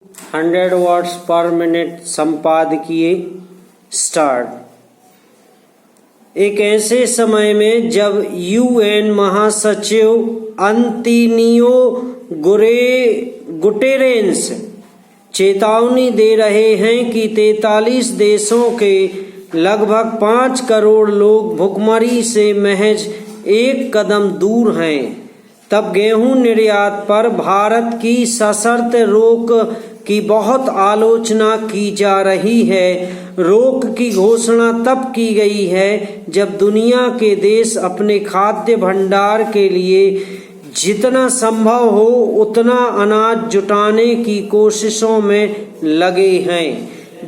100 watts पर minute संपादकीय start. एक ऐसे समय में जब यूएन महासचिव अंतोनियो गुटेरेस चेतावनी दे रहे हैं कि 43 देशों के लगभग 5 करोड़ लोग भुखमरी से महज एक कदम दूर हैं, तब गेहूं निर्यात पर भारत की सशर्त रोक की बहुत आलोचना की जा रही है। रोक की घोषणा तब की गई है जब दुनिया के देश अपने खाद्य भंडार के लिए जितना संभव हो उतना अनाज जुटाने की कोशिशों में लगे हैं।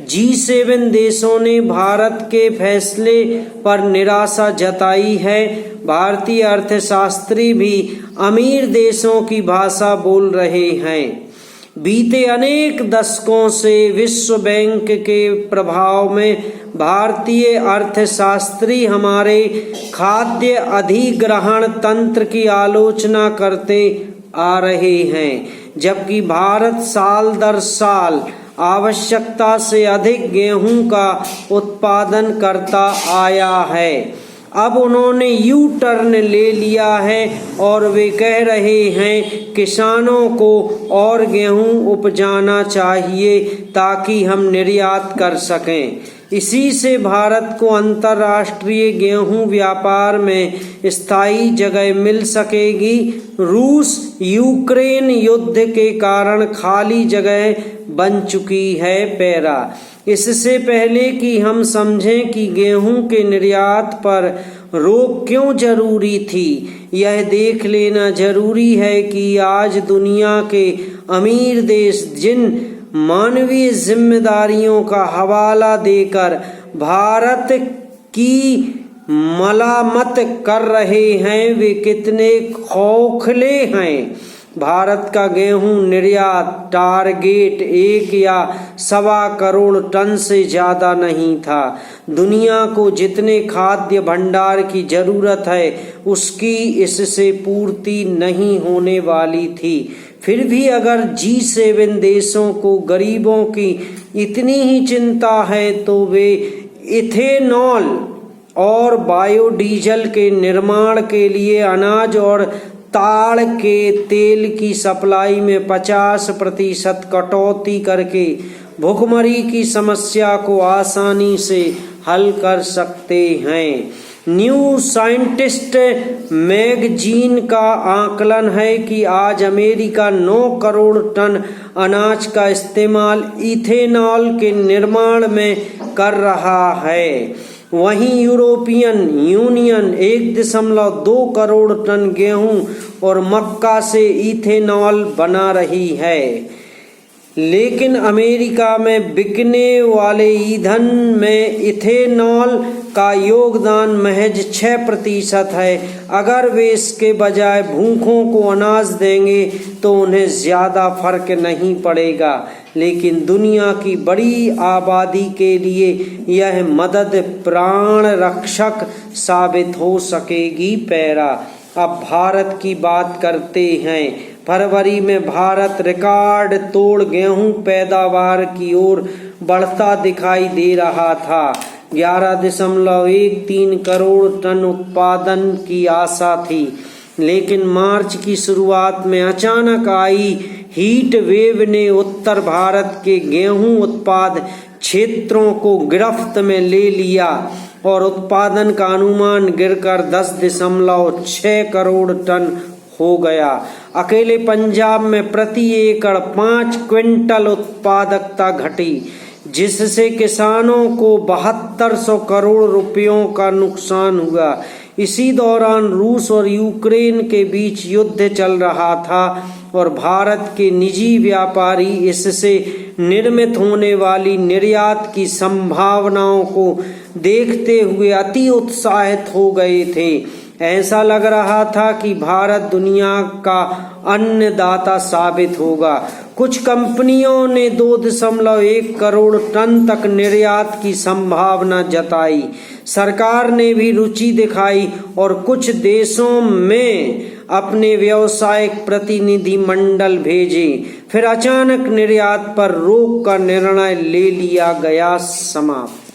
G7 देशों ने भारत के फैसले पर निराशा जताई है। भारतीय अर्थशास्त्री भी अमीर देशों की भाषा बोल रहे हैं। बीते अनेक दशकों से विश्व बैंक के प्रभाव में भारतीय अर्थशास्त्री हमारे खाद्य अधिग्रहण तंत्र की आलोचना करते आ रहे हैं, जबकि भारत साल दर साल आवश्यकता से अधिक गेहूं का उत्पादन करता आया है। अब उन्होंने यू टर्न ले लिया है और वे कह रहे हैं किसानों को और गेहूं उपजाना चाहिए ताकि हम निर्यात कर सकें। इसी से भारत को अंतर्राष्ट्रीय गेहूं व्यापार में स्थायी जगह मिल सकेगी। रूस यूक्रेन युद्ध के कारण खाली जगह बन चुकी है। पैरा इससे पहले कि हम समझें कि गेहूं के निर्यात पर रोक क्यों जरूरी थी, यह देख लेना जरूरी है कि आज दुनिया के अमीर देश जिन मानवीय जिम्मेदारियों का हवाला देकर भारत की मलामत कर रहे हैं, वे कितने खोखले हैं। भारत का गेहूं निर्यात टारगेट 1 या 1.25 करोड़ टन से ज्यादा नहीं था। दुनिया को जितने खाद्य भंडार की जरूरत है उसकी इससे पूर्ति नहीं होने वाली थी। फिर भी अगर G7 देशों को गरीबों की इतनी ही चिंता है तो वे इथेनॉल और बायोडीजल के निर्माण के लिए अनाज और ताड़ के तेल की सप्लाई में 50% कटौती करके भुखमरी की समस्या को आसानी से हल कर सकते हैं। न्यू साइंटिस्ट मैगजीन का आकलन है कि आज अमेरिका 9 करोड़ टन अनाज का इस्तेमाल इथेनॉल के निर्माण में कर रहा है। वहीं यूरोपियन यूनियन 1.2 करोड़ टन गेहूं और मक्का से इथेनॉल बना रही है, लेकिन अमेरिका में बिकने वाले ईंधन में इथेनॉल का योगदान महज 6% है। अगर वे इसके बजाय भूखों को अनाज देंगे तो उन्हें ज्यादा फर्क नहीं पड़ेगा, लेकिन दुनिया की बड़ी आबादी के लिए यह मदद प्राण रक्षक साबित हो सकेगी। पैरा अब भारत की बात करते हैं। फरवरी में भारत रिकॉर्ड तोड़ गेहूं पैदावार की ओर बढ़ता दिखाई दे रहा था। 11.13 करोड़ टन उत्पादन की आशा थी, लेकिन मार्च की शुरुआत में अचानक आई हीट वेव ने उत्तर भारत के गेहूं उत्पाद क्षेत्रों को गिरफ्त में ले लिया और उत्पादन का अनुमान गिरकर 10.6 करोड़ टन हो गया। अकेले पंजाब में प्रति एकड़ 5 क्विंटल उत्पादकता घटी, जिससे किसानों को 7200 करोड़ रुपयों का नुकसान हुआ। इसी दौरान रूस और यूक्रेन के बीच युद्ध चल रहा था और भारत के निजी व्यापारी इससे निर्मित होने वाली निर्यात की संभावनाओं को देखते हुए अति उत्साहित हो गए थे। ऐसा लग रहा था कि भारत दुनिया का अन्नदाता साबित होगा। कुछ कंपनियों ने 2.1 करोड़ टन तक निर्यात की संभावना जताई। सरकार ने भी रुचि दिखाई और कुछ देशों में अपने व्यावसायिक प्रतिनिधि मंडल भेजे। फिर अचानक निर्यात पर रोक का निर्णय ले लिया गया। समाप्त।